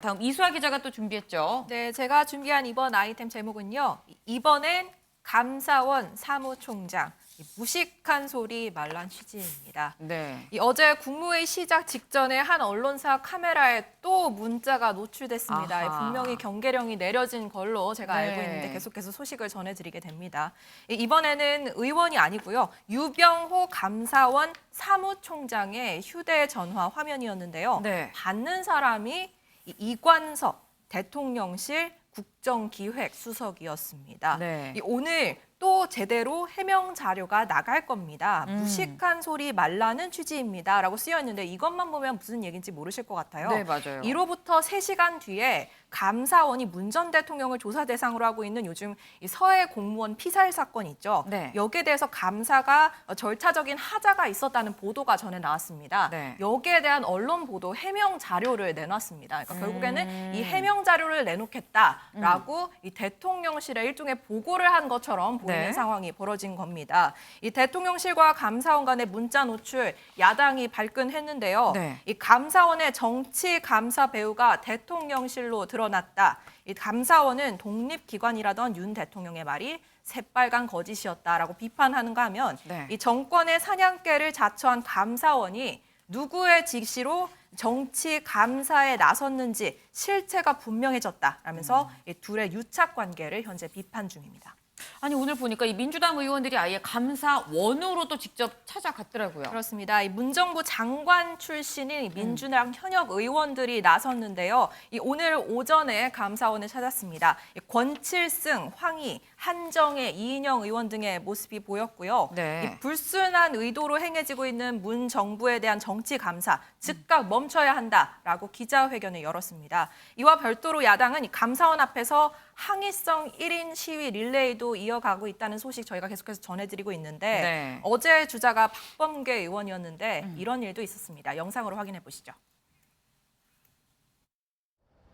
다음 이수아 기자가 또 준비했죠. 네, 제가 준비한 이번 아이템 제목은요. 이번엔 감사원 사무총장 무식한 소리 말란 취지입니다. 네. 어제 국무회의 시작 직전에 한 언론사 카메라에 또 문자가 노출됐습니다. 아하. 분명히 경계령이 내려진 걸로 제가 네. 알고 있는데 계속해서 소식을 전해드리게 됩니다. 이번에는 의원이 아니고요. 유병호 감사원 사무총장의 휴대전화 화면이었는데요. 네. 받는 사람이 이관석 대통령실 국정기획수석이었습니다. 네. 오늘 또 제대로 해명 자료가 나갈 겁니다. 무식한 소리 말라는 취지입니다. 라고 쓰여있는데 이것만 보면 무슨 얘기인지 모르실 것 같아요. 네, 맞아요. 이로부터 3시간 뒤에 감사원이 문 전 대통령을 조사 대상으로 하고 있는 요즘 이 서해 공무원 피살 사건 있죠. 네. 여기에 대해서 감사가 절차적인 하자가 있었다는 보도가 전에 나왔습니다. 네. 여기에 대한 언론 보도 해명 자료를 내놨습니다. 그러니까 결국에는 이 해명 자료를 내놓겠다라고 이 대통령실에 일종의 보고를 한 것처럼 보이는 네. 상황이 벌어진 겁니다. 이 대통령실과 감사원 간의 문자 노출 야당이 발끈했는데요. 네. 이 감사원의 정치 감사 배후가 대통령실로 드러났다. 이 감사원은 독립기관이라던 윤 대통령의 말이 새빨간 거짓이었다라고 비판하는가 하면 네. 이 정권의 사냥개를 자처한 감사원이 누구의 지시로 정치 감사에 나섰는지 실체가 분명해졌다라면서 이 둘의 유착 관계를 현재 비판 중입니다. 아니 오늘 보니까 이 민주당 의원들이 아예 감사원으로 또 직접 찾아갔더라고요. 그렇습니다. 이 문정부 장관 출신인 이 민주당 현역 의원들이 나섰는데요. 오늘 오전에 감사원을 찾았습니다. 권칠승, 황희, 한정혜, 이인영 의원 등의 모습이 보였고요. 네. 불순한 의도로 행해지고 있는 문 정부에 대한 정치 감사 즉각 멈춰야 한다라고 기자회견을 열었습니다. 이와 별도로 야당은 이 감사원 앞에서 항의성 1인 시위 릴레이도 이어가고 있다는 소식 저희가 계속해서 전해드리고 있는데 네. 어제 주자가 박범계 의원이었는데 이런 일도 있었습니다. 영상으로 확인해 보시죠.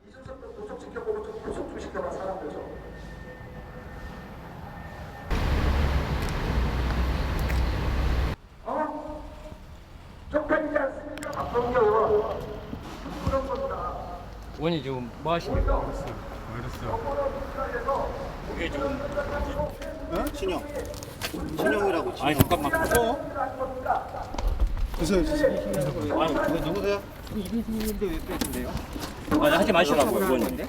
이준석도 구속시켜보고 좀 구속 좀 시켜봐 사람들 좀. 쪽팔리지 않습니까? 박범계 의원. 그런 겁니다. 원이 지금 뭐 하십니까? 신영. 신영이라고. 아니 잠깐만. 무슨 아니 누구세요? 이분인데 왜 빼신데요? 아니 하지 마시라고 의원님.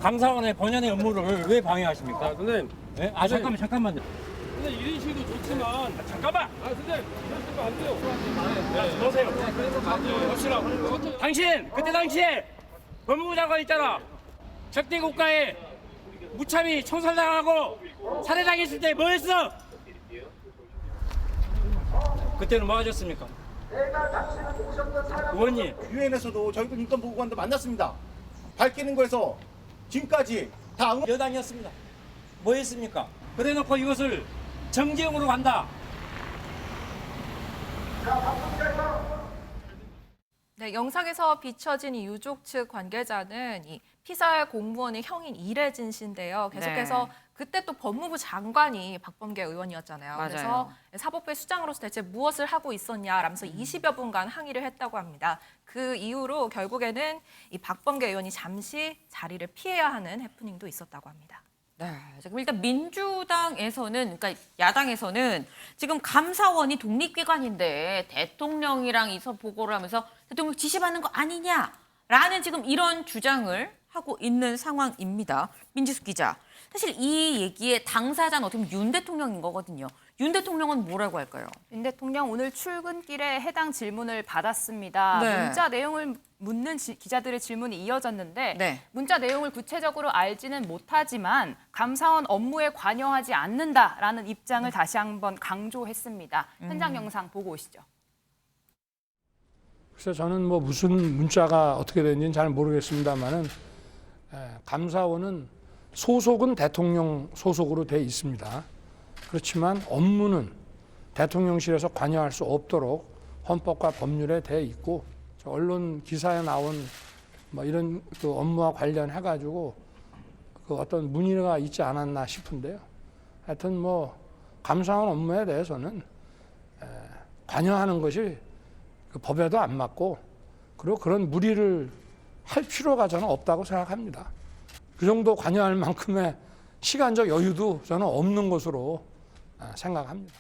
감사원의 번연의 업무를 왜 방해하십니까? 선생님, 네? 아 잠깐만요. 선생님 이런 식으로 좋지만 잠깐만. 선생님 이런 식으로 안 돼요. 네, 보세요. 보시라고. 당신 그때 당시에 법무부 장관 있잖아. 적대 국가에 무참히 총살당하고 살해당했을 때 뭐 했어? 그때는 뭐 하셨습니까? 의원님. 유엔에서도 저희도 인권 보고관도 만났습니다. 밝히는 거에서 지금까지 다 여당이었습니다. 뭐 했습니까? 그래놓고 이것을 정쟁으로 간다. 네, 영상에서 비춰진 이 유족 측 관계자는 이 피살 공무원의 형인 이래진 씨인데요. 계속해서 네. 그때 또 법무부 장관이 박범계 의원이었잖아요. 맞아요. 그래서 사법부의 수장으로서 대체 무엇을 하고 있었냐라면서 20여 분간 항의를 했다고 합니다. 그 이후로 결국에는 이 박범계 의원이 잠시 자리를 피해야 하는 해프닝도 있었다고 합니다. 네, 지금 일단 민주당에서는, 그러니까 야당에서는 지금 감사원이 독립기관인데 대통령이랑 이서 보고를 하면서 대통령 지시받는 거 아니냐라는 지금 이런 주장을 하고 있는 상황입니다. 민지숙 기자, 사실 이 얘기의 당사자는 어떻게 보면 윤 대통령인 거거든요. 윤 대통령은 뭐라고 할까요? 윤 대통령 오늘 출근길에 해당 질문을 받았습니다. 네. 문자 내용을 묻는 기자들의 질문이 이어졌는데 네. 문자 내용을 구체적으로 알지는 못하지만 감사원 업무에 관여하지 않는다라는 입장을 다시 한번 강조했습니다. 현장 영상 보고 오시죠. 그래서 저는 뭐 무슨 문자가 어떻게 되는지는 잘 모르겠습니다만은 감사원은 소속은 대통령 소속으로 돼 있습니다. 그렇지만 업무는 대통령실에서 관여할 수 없도록 헌법과 법률에 돼 있고 언론 기사에 나온 뭐 이런 그 업무와 관련해 가지고 그 어떤 문의가 있지 않았나 싶은데요. 하여튼 뭐 감사원 업무에 대해서는 관여하는 것이 그 법에도 안 맞고 그리고 그런 무리를 할 필요가 저는 없다고 생각합니다. 그 정도 관여할 만큼의 시간적 여유도 저는 없는 것으로 생각합니다.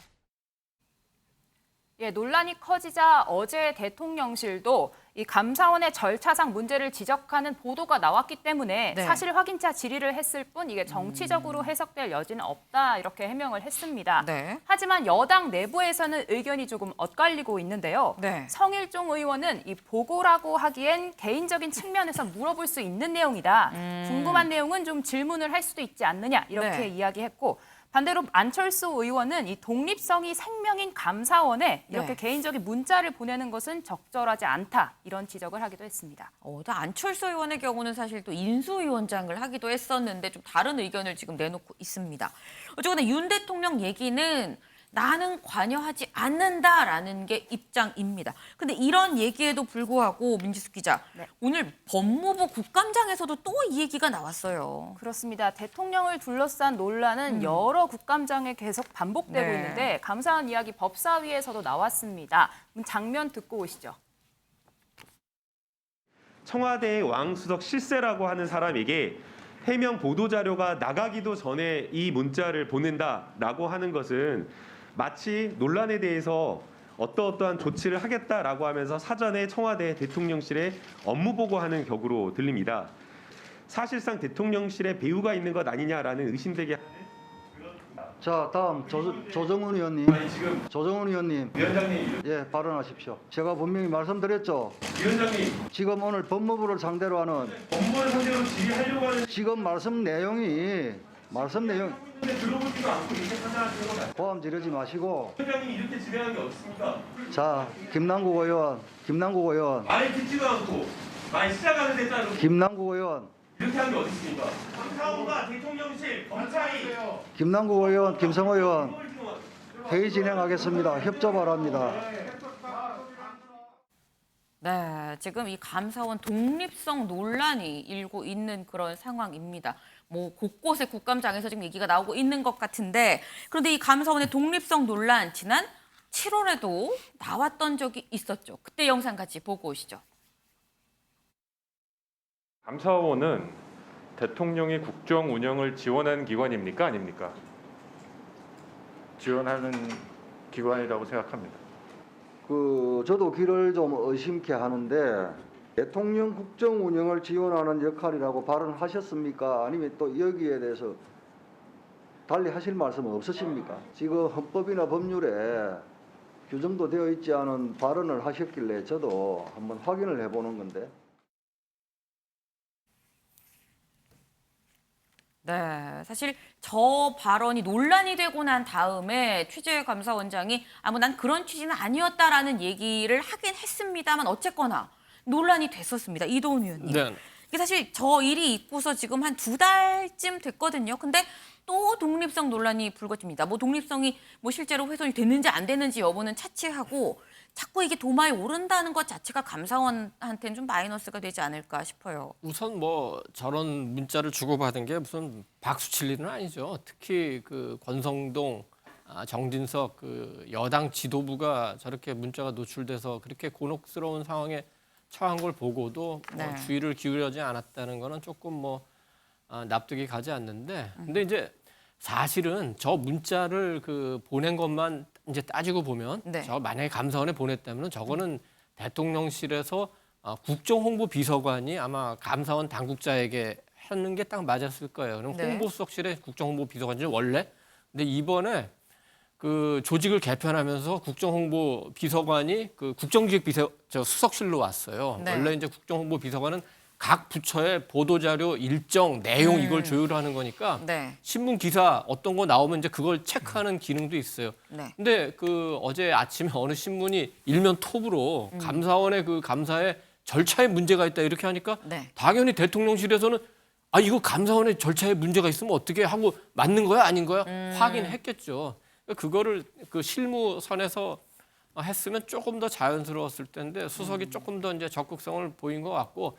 예, 논란이 커지자 어제 대통령실도 이 감사원의 절차상 문제를 지적하는 보도가 나왔기 때문에 네. 사실 확인차 질의를 했을 뿐 이게 정치적으로 해석될 여지는 없다 이렇게 해명을 했습니다. 네. 하지만 여당 내부에서는 의견이 조금 엇갈리고 있는데요. 네. 성일종 의원은 이 보고라고 하기엔 개인적인 측면에서 물어볼 수 있는 내용이다. 궁금한 내용은 좀 질문을 할 수도 있지 않느냐 이렇게 네. 이야기했고 반대로 안철수 의원은 이 독립성이 생명인 감사원에 이렇게 네. 개인적인 문자를 보내는 것은 적절하지 않다 이런 지적을 하기도 했습니다. 또 안철수 의원의 경우는 사실 또 인수위원장을 하기도 했었는데 좀 다른 의견을 지금 내놓고 있습니다. 어쨌거나 윤 대통령 얘기는 나는 관여하지 않는다라는 게 입장입니다. 근데 이런 얘기에도 불구하고 민지숙 기자, 네. 오늘 법무부 국감장에서도 또 이 얘기가 나왔어요. 그렇습니다. 대통령을 둘러싼 논란은 여러 국감장에 계속 반복되고 네. 있는데 감사원 이야기 법사위에서도 나왔습니다. 장면 듣고 오시죠. 청와대의 왕수석 실세라고 하는 사람에게 해명 보도자료가 나가기도 전에 이 문자를 보낸다라고 하는 것은 마치 논란에 대해서 어떠한 조치를 하겠다라고 하면서 사전에 청와대 대통령실에 업무 보고하는 격으로 들립니다. 사실상 대통령실에 배후가 있는 것 아니냐라는 의심되게 하는 자, 다음 조정훈 의원님. 조정훈 의원님. 위원장님, 예, 발언하십시오. 제가 분명히 말씀드렸죠. 위원장님, 지금 오늘 법무부를 상대로 하는 법무부를 상대로 질의하려고 하는 지금 말씀 내용이 들어보지도 않고 이렇게 판단하시는 건 아니에요. 고함 지르지 마시고. 위원장님이 이렇게 진행하는 게 어딨습니까? 자, 김남국 의원. 말을 듣지도 않고 말 시작하는 데 따로 김남국 의원. 이렇게 하는 게 어딨습니까? 감사원과 대통령실, 검찰이 김남국 의원, 김성호 의원. 회의 진행하겠습니다. 협조 바랍니다. 네, 지금 이 감사원 독립성 논란이 일고 있는 그런 상황입니다. 뭐 곳곳에 국감장에서 지금 얘기가 나오고 있는 것 같은데 그런데 이 감사원의 독립성 논란 지난 7월에도 나왔던 적이 있었죠. 그때 영상 같이 보고 오시죠. 감사원은 대통령이 국정 운영을 지원하는 기관입니까? 아닙니까? 지원하는 기관이라고 생각합니다. 저도 귀를 좀 의심케 하는데 대통령 국정 운영을 지원하는 역할이라고 발언하셨습니까? 아니면 또 여기에 대해서 달리 하실 말씀 없으십니까? 지금 헌법이나 법률에 규정도 되어 있지 않은 발언을 하셨길래 저도 한번 확인을 해보는 건데. 네, 사실 저 발언이 논란이 되고 난 다음에 취재 감사원장이 난 그런 취지는 아니었다라는 얘기를 하긴 했습니다만 어쨌거나 논란이 됐었습니다. 이도훈 의원님. 네. 이게 사실 저 일이 있고서 지금 한 2달쯤 됐거든요. 근데 또 독립성 논란이 불거집니다. 뭐 독립성이 뭐 실제로 훼손이 됐는지 안 됐는지 여부는 차치하고 자꾸 이게 도마에 오른다는 것 자체가 감사원한테는 좀 마이너스가 되지 않을까 싶어요. 우선 뭐 저런 문자를 주고받은 게 무슨 박수 칠 일은 아니죠. 특히 그 권성동, 정진석 그 여당 지도부가 저렇게 문자가 노출돼서 그렇게 곤혹스러운 상황에 처한 걸 보고도 네. 뭐 주의를 기울여지 않았다는 거는 조금 뭐 납득이 가지 않는데 근데 이제 사실은 저 문자를 그 보낸 것만 이제 따지고 보면 네. 저 만약에 감사원에 보냈다면 저거는 대통령실에서 국정홍보 비서관이 아마 감사원 당국자에게 하는 게 딱 맞았을 거예요. 그럼 네. 홍보수석실에 국정홍보 비서관이 원래 근데 이번에 그 조직을 개편하면서 국정홍보 비서관이 그 국정기획 수석실로 왔어요. 네. 원래 이제 국정홍보 비서관은 각 부처의 보도자료 일정 내용 이걸 조율하는 거니까 네. 신문 기사 어떤 거 나오면 이제 그걸 체크하는 기능도 있어요. 네. 근데 그 어제 아침에 어느 신문이 일면 톱으로 감사원의 그 감사에 절차에 문제가 있다 이렇게 하니까 네. 당연히 대통령실에서는 이거 감사원의 절차에 문제가 있으면 어떻게 하고 맞는 거야 아닌 거야 확인했겠죠. 그거를 그 실무선에서 했으면 조금 더 자연스러웠을 텐데 수석이 조금 더 이제 적극성을 보인 것 같고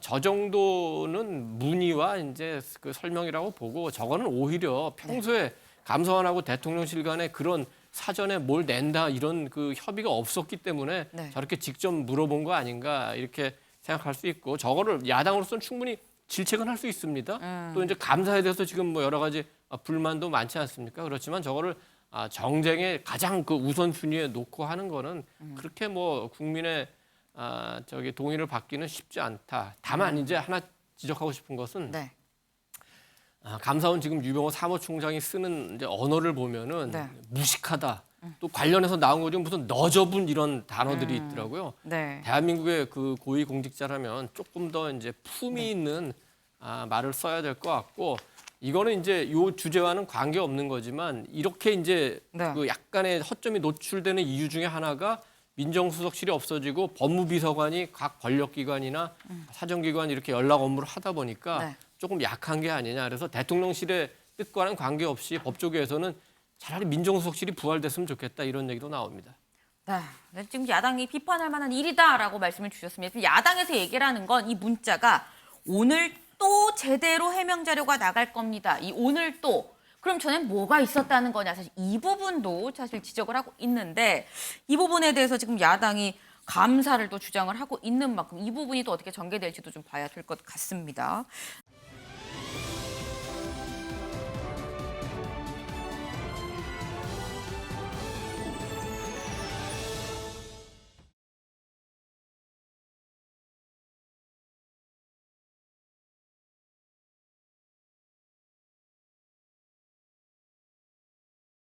저 정도는 문의와 이제 그 설명이라고 보고 저거는 오히려 평소에 감사원하고 대통령실 간에 그런 사전에 뭘 낸다 이런 그 협의가 없었기 때문에 네. 저렇게 직접 물어본 거 아닌가 이렇게 생각할 수 있고 저거를 야당으로서는 충분히 질책은 할 수 있습니다. 또 이제 감사에 대해서 지금 뭐 여러 가지 불만도 많지 않습니까? 그렇지만 저거를 정쟁의 가장 그 우선순위에 놓고 하는 거는 그렇게 뭐 국민의 저기 동의를 받기는 쉽지 않다. 다만 이제 하나 지적하고 싶은 것은 네. 감사원 지금 유병호 사무총장이 쓰는 이제 언어를 보면은 네. 무식하다. 또 관련해서 나온 거 중에 무슨 너저분 이런 단어들이 있더라고요. 네. 대한민국의 그 고위 공직자라면 조금 더 이제 품위 있는 말을 써야 될 것 같고 이거는 이제 요 주제와는 관계 없는 거지만 이렇게 이제 네. 그 약간의 허점이 노출되는 이유 중에 하나가 민정수석실이 없어지고 법무비서관이 각 권력기관이나 사정기관 이렇게 연락 업무를 하다 보니까 네. 조금 약한 게 아니냐. 그래서 대통령실의 뜻과는 관계없이 법조계에서는 차라리 민정수석실이 부활됐으면 좋겠다 이런 얘기도 나옵니다. 네, 지금 야당이 비판할 만한 일이다라고 말씀을 주셨습니다. 야당에서 얘기를 하는 건 이 문자가 오늘 또 제대로 해명 자료가 나갈 겁니다. 이 오늘 또 그럼 전엔 뭐가 있었다는 거냐. 사실 이 부분도 사실 지적을 하고 있는데 이 부분에 대해서 지금 야당이 감사를 또 주장을 하고 있는 만큼 이 부분이 또 어떻게 전개될지도 좀 봐야 될 것 같습니다.